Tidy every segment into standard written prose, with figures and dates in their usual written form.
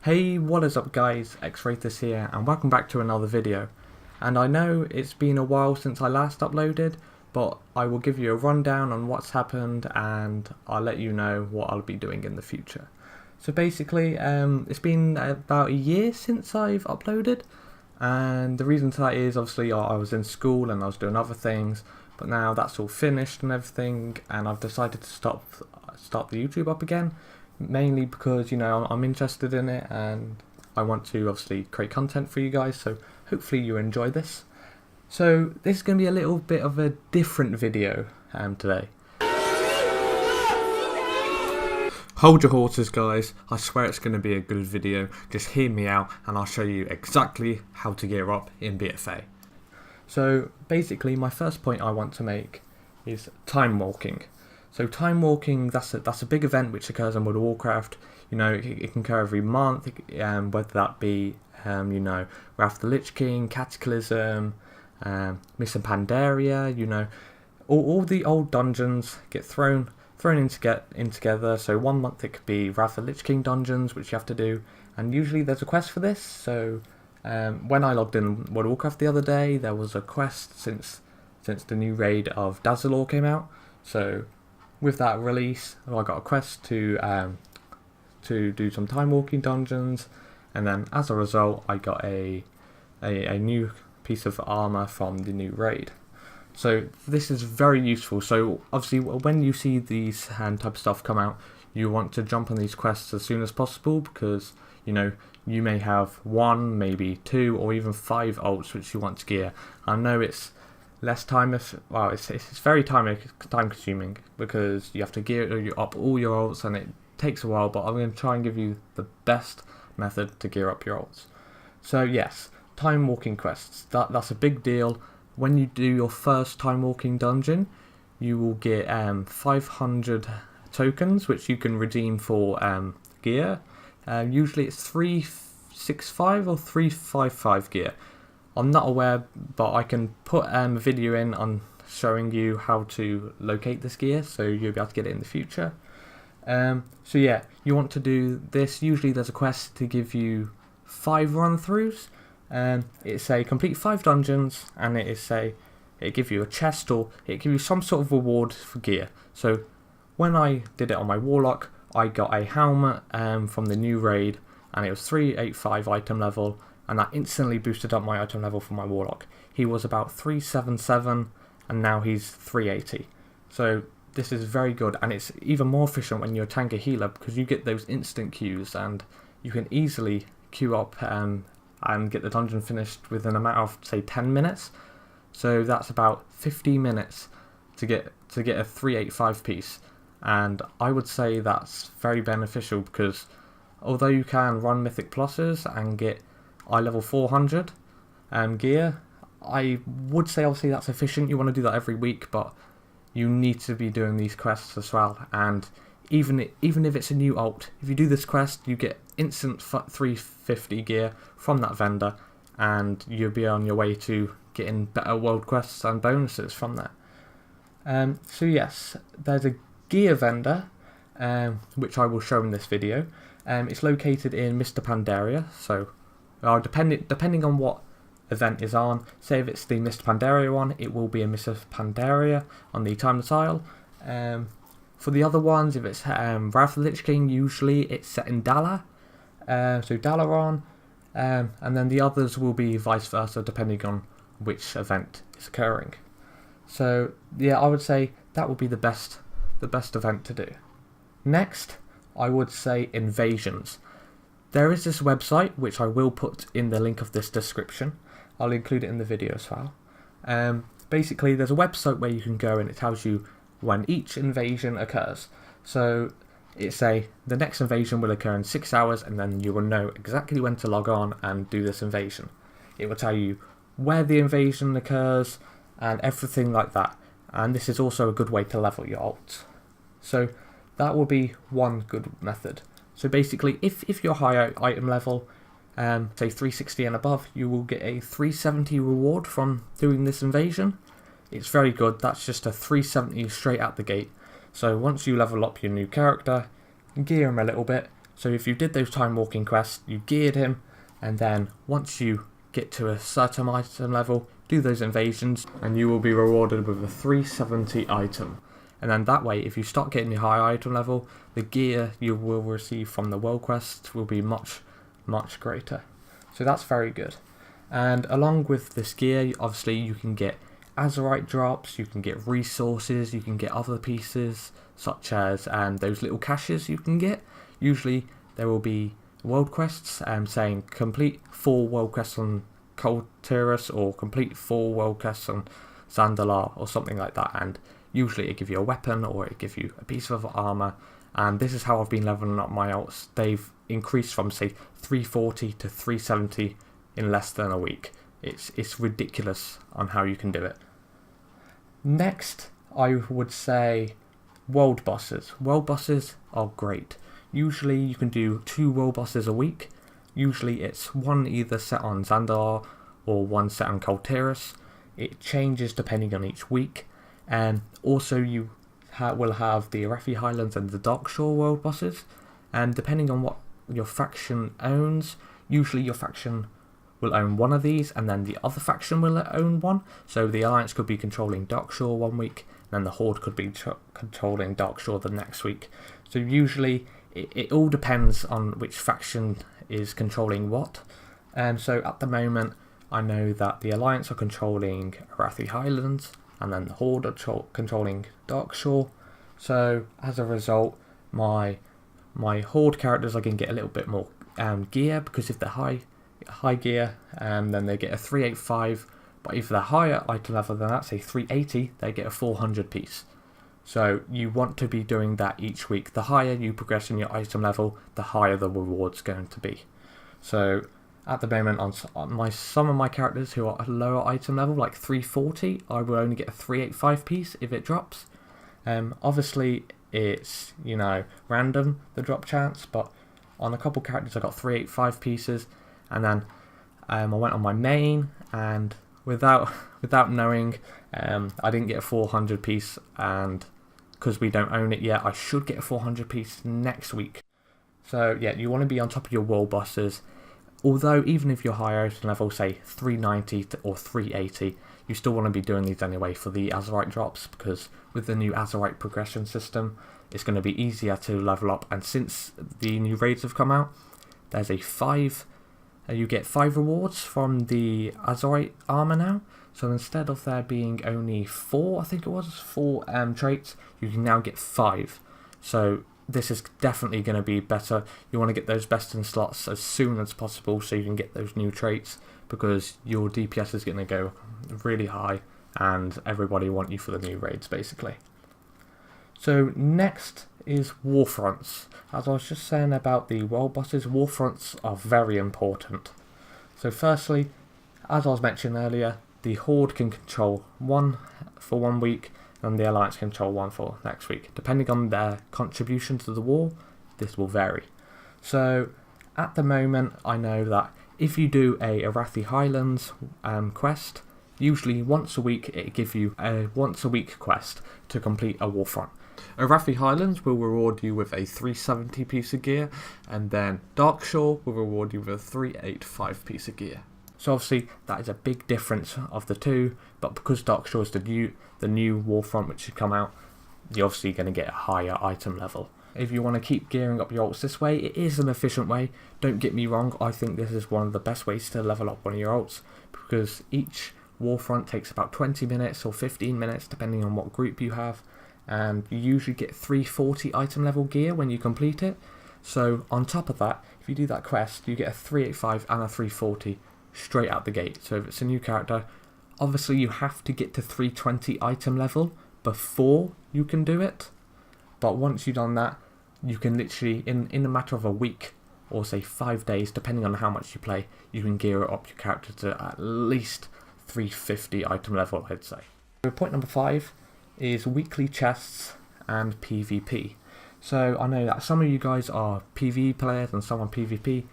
Hey, what is up guys, Xrathis here and welcome back to another video. And I know it's been a while since I last uploaded, but I will give you a rundown on what's happened and I'll let you know what I'll be doing in the future. So basically, it's been about a year since I've uploaded, and the reason for that is obviously I was in school and I was doing other things, but now that's all finished and everything, and I've decided to start the YouTube up again. Mainly because, you know, I'm interested in it and I want to obviously create content for you guys, so hopefully you enjoy this. So this is going to be a little bit of a different video today. Hold your horses guys, I swear it's going to be a good video, just hear me out and I'll show you exactly how to gear up in BFA. So basically my first point I want to make is time walking. So time walking, that's a big event which occurs in World of Warcraft. You know, it can occur every month, whether that be, you know, Wrath of the Lich King, Cataclysm, Mists of Pandaria. You know, all the old dungeons get thrown in together. So one month it could be Wrath of the Lich King dungeons, which you have to do, and usually there's a quest for this. So when I logged in World of Warcraft the other day, there was a quest since the new raid of Dazzalore came out. So with that release, I got a quest to do some time walking dungeons, and then as a result I got a new piece of armor from the new raid. So this is very useful. So obviously when you see these type of stuff come out, you want to jump on these quests as soon as possible, because you know you may have 1, maybe 2 or even 5 ults which you want to gear. I know it's less time, it's very time consuming because you have to gear up all your ults and it takes a while, but I'm going to try and give you the best method to gear up your ults. So yes, time walking quests, that's a big deal. When you do your first time walking dungeon, you will get 500 tokens which you can redeem for gear. Usually it's 365 or 355 gear. I'm not aware, but I can put a video in on showing you how to locate this gear, so you'll be able to get it in the future. So yeah, you want to do this. Usually there's a quest to give you 5 run-throughs. It's a complete 5 dungeons, and it gives you a chest, or it gives you some sort of reward for gear. So when I did it on my Warlock, I got a helmet from the new raid, and it was 385 item level. And that instantly boosted up my item level for my Warlock. He was about 377 and now he's 380. So this is very good, and it's even more efficient when you're a tanker healer because you get those instant queues and you can easily queue up and get the dungeon finished within a matter of say 10 minutes. So that's about 50 minutes to get a 385 piece, and I would say that's very beneficial because although you can run Mythic pluses and get eye level 400 gear, I would say obviously that's efficient. You want to do that every week, but you need to be doing these quests as well. And even if it's a new ult, if you do this quest, you get instant 350 gear from that vendor, and you'll be on your way to getting better world quests and bonuses from that. So yes, there's a gear vendor which I will show in this video. It's located in Mists of Pandaria. So depending on what event is on, say if it's the Mists of Pandaria one, it will be a Mists of Pandaria on the Timeless Isle. For the other ones, if it's Wrath of the Lich King, usually it's set in Dala, so Dalaran, and then the others will be vice versa depending on which event is occurring. So yeah, I would say that would be the best event to do. Next, I would say invasions. There is this website which I will put in the link of this description. I'll include it in the video as well. Basically there's a website where you can go and it tells you when each invasion occurs. So the next invasion will occur in 6 hours, and then you will know exactly when to log on and do this invasion. It will tell you where the invasion occurs and everything like that. And this is also a good way to level your ult. So that will be one good method. So basically, if you're high item level, say 360 and above, you will get a 370 reward from doing this invasion. It's very good. That's just a 370 straight out the gate. So once you level up your new character, gear him a little bit, So if you did those time walking quests, you geared him, and then once you get to a certain item level, do those invasions, and you will be rewarded with a 370 item. And then that way, if you start getting your high item level, the gear you will receive from the world quest will be much greater. So that's very good. And along with this gear, obviously you can get Azerite drops, you can get resources, you can get other pieces, such as those little caches you can get. Usually there will be world quests saying complete 4 world quests on Colterus or complete 4 world quests on Zandalar or something like that, and usually it gives you a weapon or it gives you a piece of armor. And this is how I've been leveling up my alts. They've increased from say 340 to 370 in less than a week. It's ridiculous on how you can do it. Next, I would say world bosses. World bosses are great. Usually you can do 2 world bosses a week. Usually it's one either set on Xandar or one set on Colterus. It changes depending on each week. And also you will have the Xrathis Highlands and the Darkshore world bosses. And depending on what your faction owns, usually your faction will own one of these and then the other faction will own one. So the Alliance could be controlling Darkshore one week, and then the Horde could be controlling Darkshore the next week. So usually it all depends on which faction is controlling what. And so at the moment I know that the Alliance are controlling Xrathis Highlands and then the Horde are controlling Darkshore. So as a result, my Horde characters are going to get a little bit more gear, because if they're high gear, then they get a 385, but if they're higher item level than that, say 380, they get a 400 piece. So you want to be doing that each week. The higher you progress in your item level, the higher the reward's going to be. So at the moment on some of my characters who are at a lower item level, like 340, I will only get a 385 piece if it drops. Obviously it's, random, the drop chance, but on a couple characters I got 385 pieces, and then I went on my main, and without knowing, I didn't get a 400 piece, and because we don't own it yet, I should get a 400 piece next week. So yeah, you want to be on top of your world bosses. Although even if you're higher item level, say 390 or 380, you still want to be doing these anyway for the Azerite drops, because with the new Azerite progression system, it's going to be easier to level up. And since the new raids have come out, there's a 5, you get 5 rewards from the Azerite armor now. So instead of there being only 4, I think it was 4 traits, you can now get 5. So this is definitely going to be better. You want to get those best in slots as soon as possible so you can get those new traits, because your DPS is going to go really high and everybody want you for the new raids basically. So next is Warfronts. As I was just saying about the world bosses, Warfronts are very important. So firstly, as I was mentioning earlier, the Horde can control 1 for 1 week, and the Alliance can control 1 for next week. Depending on their contribution to the war, this will vary. So at the moment, I know that if you do a Xrathis Highlands quest, usually once a week it gives you a once a week quest to complete a Warfront. Xrathis Highlands will reward you with a 370 piece of gear, and then Darkshore will reward you with a 385 piece of gear. So obviously that is a big difference of the two, but because Darkshore is the new Warfront which should come out, you're obviously going to get a higher item level. If you want to keep gearing up your alts this way, it is an efficient way. Don't get me wrong, I think this is one of the best ways to level up one of your alts, because each Warfront takes about 20 minutes or 15 minutes depending on what group you have, and you usually get 340 item level gear when you complete it. So on top of that, if you do that quest, you get a 385 and a 340 straight out the gate. So if it's a new character, obviously you have to get to 320 item level before you can do it, but once you've done that, you can literally, in a matter of a week or say 5 days, depending on how much you play, you can gear up your character to at least 350 item level, I'd say. So point number 5 is weekly chests and PvP. So I know that some of you guys are PvE players and some are PvP,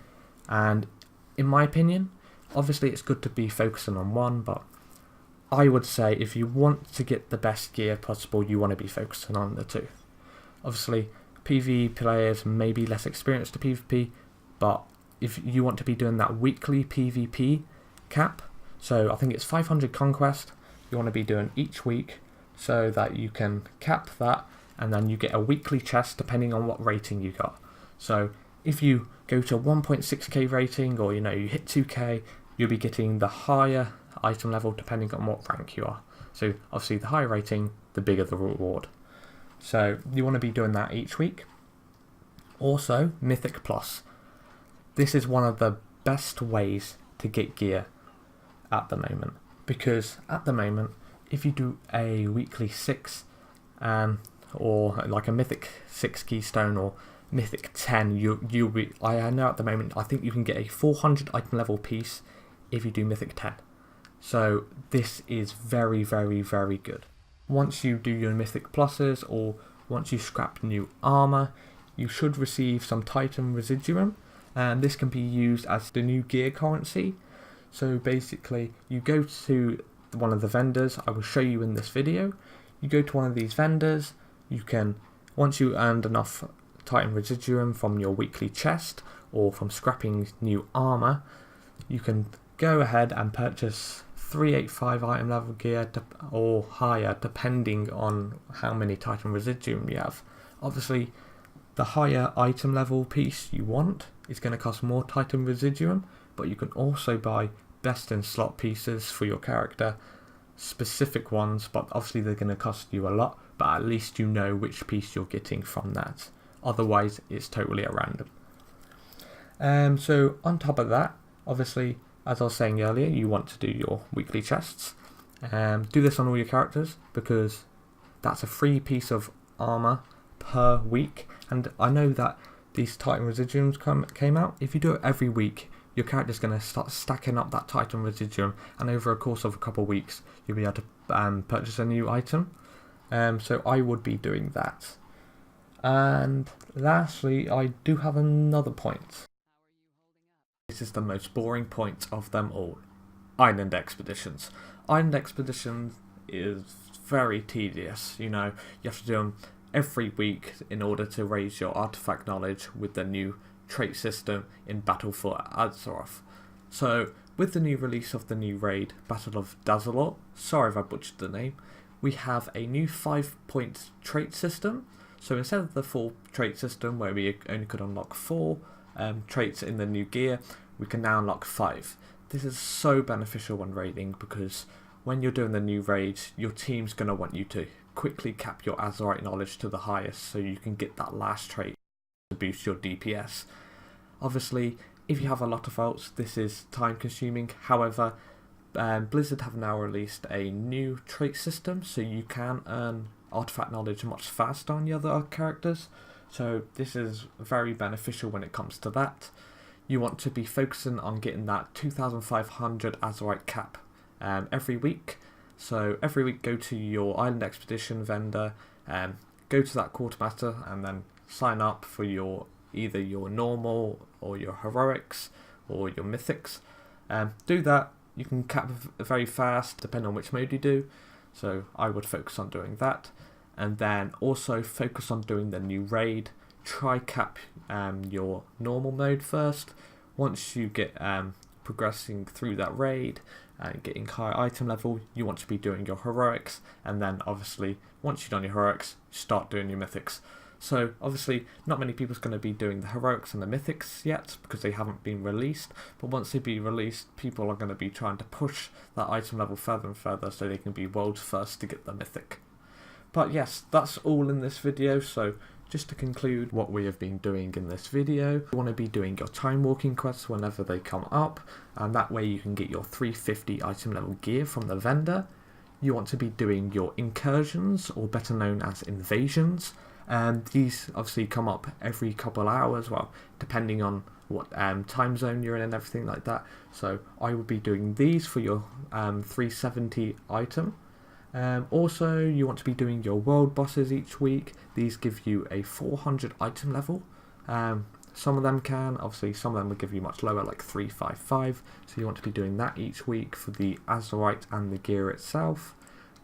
and in my opinion, obviously it's good to be focusing on one, but I would say if you want to get the best gear possible, you want to be focusing on the two. Obviously, PvE players may be less experienced to PvP, but if you want to be doing that weekly PvP cap, so I think it's 500 conquest, you want to be doing each week so that you can cap that, and then you get a weekly chest depending on what rating you got. So if you go to 1.6k rating, or you hit 2k, you'll be getting the higher item level depending on what rank you are. So obviously the higher rating, the bigger the reward. So you want to be doing that each week. Also, Mythic Plus. This is one of the best ways to get gear at the moment, because at the moment, if you do a weekly 6, or like a Mythic 6 keystone or Mythic 10, you'll be. I know at the moment, I think you can get a 400 item level piece if you do Mythic 10. So this is very, very, very good. Once you do your Mythic Pluses, or once you scrap new armor, you should receive some Titan Residuum, and this can be used as the new gear currency. So basically, you go to one of the vendors, I will show you in this video. You go to one of these vendors, once you earned enough Titan Residuum from your weekly chest, or from scrapping new armor, you can go ahead and purchase 385 item level gear or higher, depending on how many Titan Residuum you have. Obviously, the higher item level piece you want is going to cost more Titan Residuum, but you can also buy best in slot pieces for your character, specific ones, but obviously they're going to cost you a lot, but at least you know which piece you're getting from that. Otherwise, it's totally at random. So on top of that, obviously, as I was saying earlier, you want to do your weekly chests. Do this on all your characters, because that's a free piece of armor per week. And I know that these Titan Residuums came out. If you do it every week, your character's going to start stacking up that Titan Residuum, and over a course of a couple of weeks, you'll be able to purchase a new item. So I would be doing that. And lastly, I do have another point. This is the most boring point of them all. Island expeditions. Island expeditions is very tedious. You have to do them every week in order to raise your artifact knowledge with the new trait system in Battle for Azeroth. So with the new release of the new raid, Battle of Dazalor, sorry if I butchered the name, we have a new 5-point trait system. So instead of the full trait system where we only could unlock 4 traits in the new gear, we can now unlock 5. This is so beneficial when raiding, because when you're doing the new raid, your team's going to want you to quickly cap your Azerite knowledge to the highest so you can get that last trait to boost your DPS. Obviously, if you have a lot of ults, this is time consuming. However, Blizzard have now released a new trait system, so you can earn artifact knowledge much faster on the other characters. So this is very beneficial when it comes to that. You want to be focusing on getting that 2,500 Azerite cap every week. So every week, go to your Island Expedition vendor, go to that quartermaster, and then sign up for either your normal or your heroics or your mythics. Do that. You can cap very fast depending on which mode you do. So I would focus on doing that, and then also focus on doing the new raid. Try cap your normal mode first. Once you get progressing through that raid and getting high item level, you want to be doing your heroics, and then obviously once you've done your heroics, start doing your mythics. So obviously not many people's going to be doing the heroics and the mythics yet because they haven't been released, but once they be released, people are going to be trying to push that item level further and further so they can be world first to get the mythic. But yes, that's all in this video. So just to conclude what we have been doing in this video, you want to be doing your time walking quests whenever they come up, and that way you can get your 350 item level gear from the vendor. You want to be doing your incursions, or better known as invasions, and these obviously come up every couple hours, well, depending on what time zone you're in and everything like that. So I will be doing these for your 370 item. Also, you want to be doing your world bosses each week. These give you a 400 item level. Some of them can, obviously some of them will give you much lower, like 355. So you want to be doing that each week for the Azerite and the gear itself.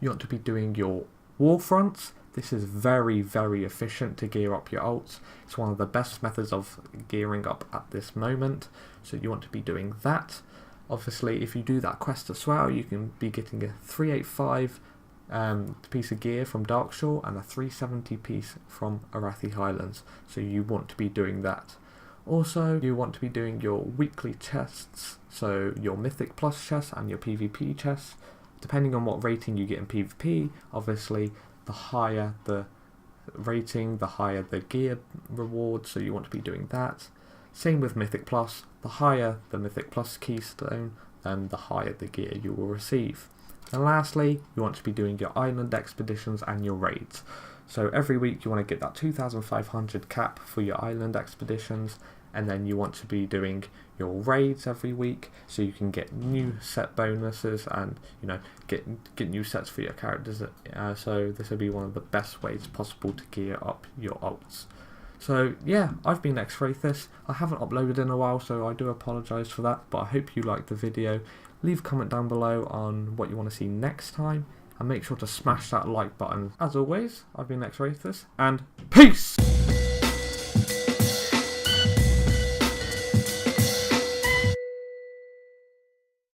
You want to be doing your Warfronts. This is very, very efficient to gear up your ults. It's one of the best methods of gearing up at this moment, so you want to be doing that. Obviously, if you do that quest as well, you can be getting a 385 piece of gear from Darkshore and a 370 piece from Xrathis Highlands, so you want to be doing that. Also, you want to be doing your weekly chests, so your Mythic Plus chests and your PvP chests. Depending on what rating you get in PvP, obviously the higher the rating, the higher the gear reward, so you want to be doing that. Same with Mythic Plus, the higher the Mythic Plus keystone, then the higher the gear you will receive. And lastly, you want to be doing your island expeditions and your raids. So every week you want to get that 2,500 cap for your island expeditions, and then you want to be doing your raids every week so you can get new set bonuses and get new sets for your characters. So this will be one of the best ways possible to gear up your ults. So yeah, I've been Xrathis. I haven't uploaded in a while, so I do apologise for that, but I hope you liked the video. Leave a comment down below on what you want to see next time, and make sure to smash that like button. As always, I've been Xrathis, and peace!